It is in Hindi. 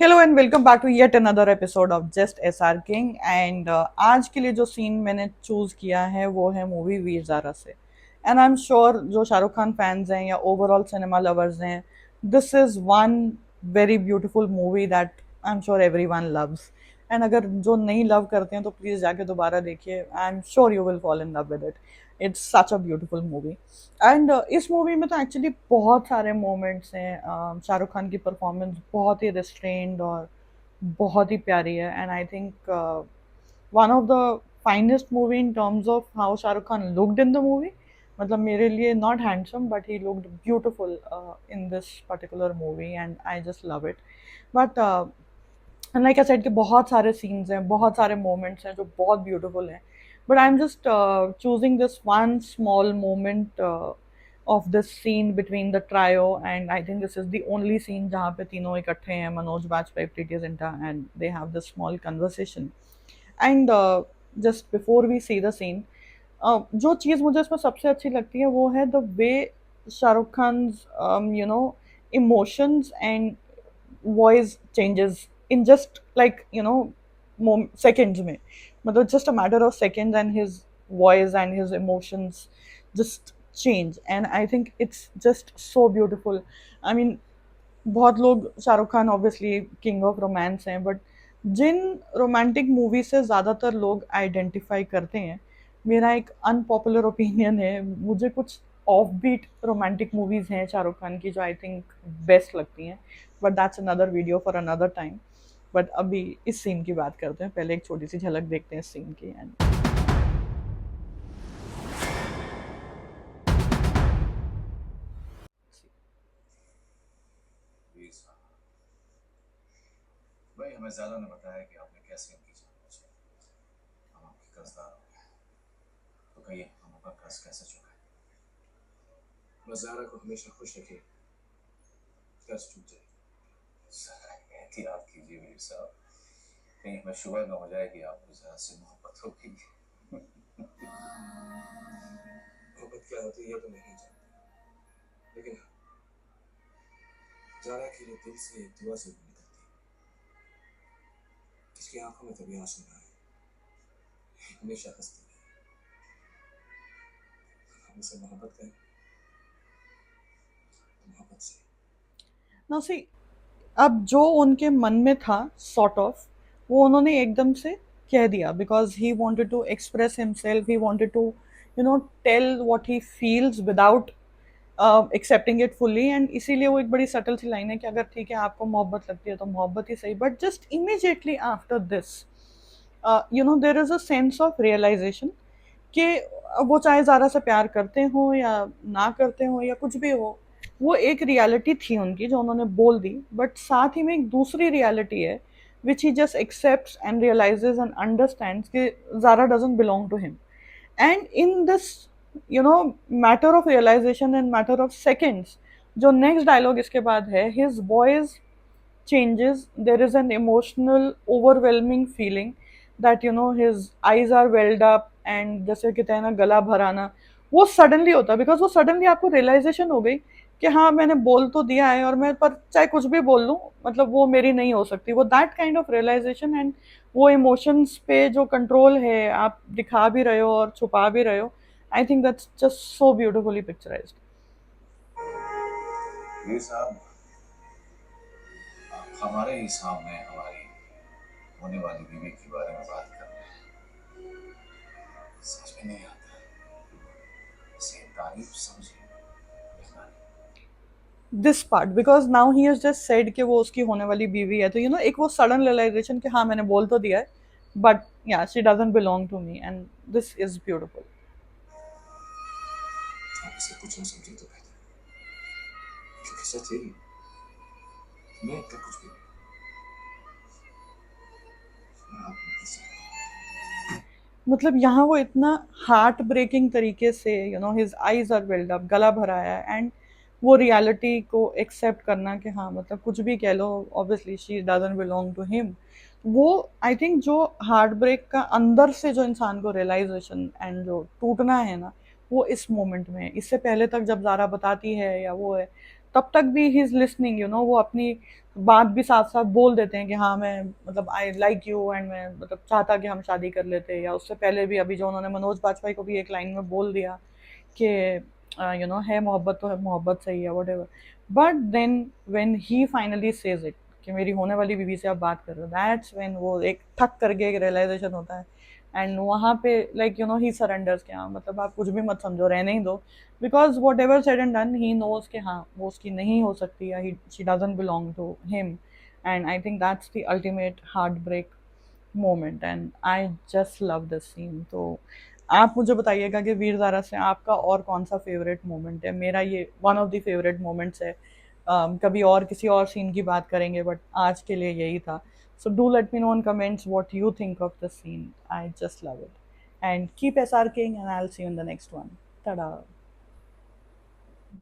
Hello and welcome back to yet another episode of just S R king एंड आज के लिए जो सीन मैंने चूज किया है वो है मूवी वीर ज़ारा से। एंड आई एम श्योर जो शाहरुख खान फैंस हैं या ओवरऑल सिनेमा लवर्स हैं, this is one very beautiful movie that I am sure every one loves. And अगर जो नहीं लव करते हैं तो प्लीज़ जाके दोबारा देखिए, I am sure you will fall in love with it. It's such a beautiful movie. And इस मूवी में तो एक्चुअली बहुत सारे मोमेंट्स हैं। शाहरुख खान की परफॉर्मेंस बहुत ही रिस्ट्रेन्ड और बहुत ही प्यारी है। And I think one of the finest movie in terms of how Shahrukh Khan looked in the movie. मतलब मेरे लिए not handsome but he looked beautiful in this particular movie and I just love it. But like I said कि बहुत सारे सीन्स हैं, बहुत सारे मोमेंट्स हैं जो बहुत ब्यूटीफुल हैं। But I am just choosing this one small moment of this scene between the trio, and I think this is the only scene जहाँ पे तीनों इकट्ठे हैं, Manoj Bajpayee, Preity Zinta, and they have this small conversation. And just before we see the scene, जो चीज़ मुझे इसमें सबसे अच्छी लगती है वो है the way Shahrukh Khans emotions and voice changes in just like seconds में, मतलब just a matter of seconds and his voice and his emotions just change, and I think it's just so beautiful. I mean, बहुत लोग Shahrukh Khan obviously king of romance हैं, बट जिन रोमांटिक मूवी से ज़्यादातर लोग आइडेंटिफाई करते हैं, मेरा एक अनपॉपुलर ओपिनियन है, मुझे कुछ ऑफ बीट रोमांटिक मूवीज़ हैं शाहरुख खान की जो आई थिंक बेस्ट लगती हैं। But that's another video for another time. But अभी इस सीन की बात करते हैं, पहले एक छोटी सी झलक देखते हैं इस सीन की। एंड वीर साहब, भाई हमें ज्यादा ने बताया कि आपने कैसे इनकी जान बचाई। हम आपके कर्जदार हो गए, तो कहिए हम आपका कर्ज कैसे चुकाएं? मज़ारा को हमेशा खुश रखिए, कर्ज चूक जाए। जरा एहतियात कीजिए वीर साहब, कहीं हमें शुबह न हो जाए कि आपको जरा से मोहब्बत होगी। मोहब्बत क्या होती है ये तो नहीं जानते, लेकिन हाँ, जारा के लिए दिल से एक दुआ जरूर निकलती है। इसकी आंखों में कभी आंसू ना आए, हमेशा हंसती रहे। हम उसे मोहब्बत करें तो मोहब्बत से। नाउ सी, अब जो उनके मन में था सॉर्ट ऑफ, वो उन्होंने एकदम से कह दिया because he wanted to express himself, he wanted to tell what he feels without accepting it fully. And इसीलिए वो एक बड़ी सटल सी लाइन है कि अगर ठीक है आपको मोहब्बत लगती है तो मोहब्बत ही सही, but just immediately after this there is a sense of realisation कि वो चाहे ज़ारा से प्यार करते हो या ना करते हो या कुछ भी हो, वो एक रियलिटी थी उनकी जो उन्होंने बोल दी, बट साथ ही में एक दूसरी रियलिटी है which he just accepts and realises and understands कि Zaara doesn't belong to him. And in this matter of realisation and matter of seconds, जो नेक्स्ट डायलॉग इसके बाद है, his voice changes. There is an emotional, overwhelming feeling that his eyes are welled up, and जैसे कहते हैं ना गला भराना, वो सडनली होता है बिकॉज वो सडनली आपको रियलाइजेशन हो गई कि हाँ मैंने बोल तो दिया है और मैं पर चाहे कुछ भी बोल लूँ, मतलब वो मेरी नहीं हो सकती, वो that kind of realisation and वो इमोशंस पे जो कंट्रोल है आप दिखा भी रहे हो और छुपा भी रहे हो। I think that's just so beautifully picturised. Veer साहब, आप हमारे ही सामने हमारी होने वाली बीवी के बारे में बात कर रहे हैं, समझ में नहीं आता, इसे तारीफ समझे या ना। This part because now he has just said कि वो उसकी होने वाली बीवी है, तो एक वो सडन रियलाइजेशन कि हाँ मैंने बोल तो दिया है, बट या she doesn't belong to me, and this is beautiful. आप इसे कुछ न समझे तो बेहतर है, क्योंकि सच यही है, मैं इतना कुछ भी नहीं, मैं आप नहीं सकता। मतलब यहाँ वो इतना हार्ट ब्रेकिंग तरीके से his eyes are welled up, गला भरा है, एंड वो रियलिटी को एक्सेप्ट करना कि हाँ मतलब कुछ भी कह लो, obviously she doesn't belong to him. वो आई थिंक जो हार्ट ब्रेक का अंदर से जो इंसान को रियलाइजेशन एंड जो टूटना है ना, वो इस मोमेंट में है। इससे पहले तक जब ज़ारा बताती है या वो है, तब तक भी he is listening, you know, वो अपनी बात भी साथ साथ बोल देते हैं कि हाँ मैं मतलब आई लाइक यू एंड मैं मतलब चाहता कि हम शादी कर लेते, या उससे पहले भी अभी जो उन्होंने मनोज बाजपेयी को भी एक लाइन में बोल दिया कि यू नो है मोहब्बत तो है, मोहब्बत सही है whatever. But then when he finally says it कि मेरी होने वाली बीवी से आप बात कर रहे हो, दैट्स व्हेन वो एक ठक करके एक रियलाइजेशन होता है। एंड वहाँ पे like you know he surrenders के हाँ मतलब आप कुछ भी मत समझो, रहने ही दो, because whatever said and done he knows कि हाँ वो उसकी नहीं हो सकती, या she doesn't belong to him. And I think that's the ultimate heart break moment, and I just love this scene. तो आप मुझे बताइएगा कि वीर ज़ारा से आपका और कौन सा फेवरेट मोमेंट है? मेरा ये one of the favourite moments है। कभी और किसी और सीन की बात करेंगे, बट आज के लिए यही था। So do let me know in comments what you think of the scene. I just love it, and keep SRKing and I will see you in the next one. tada।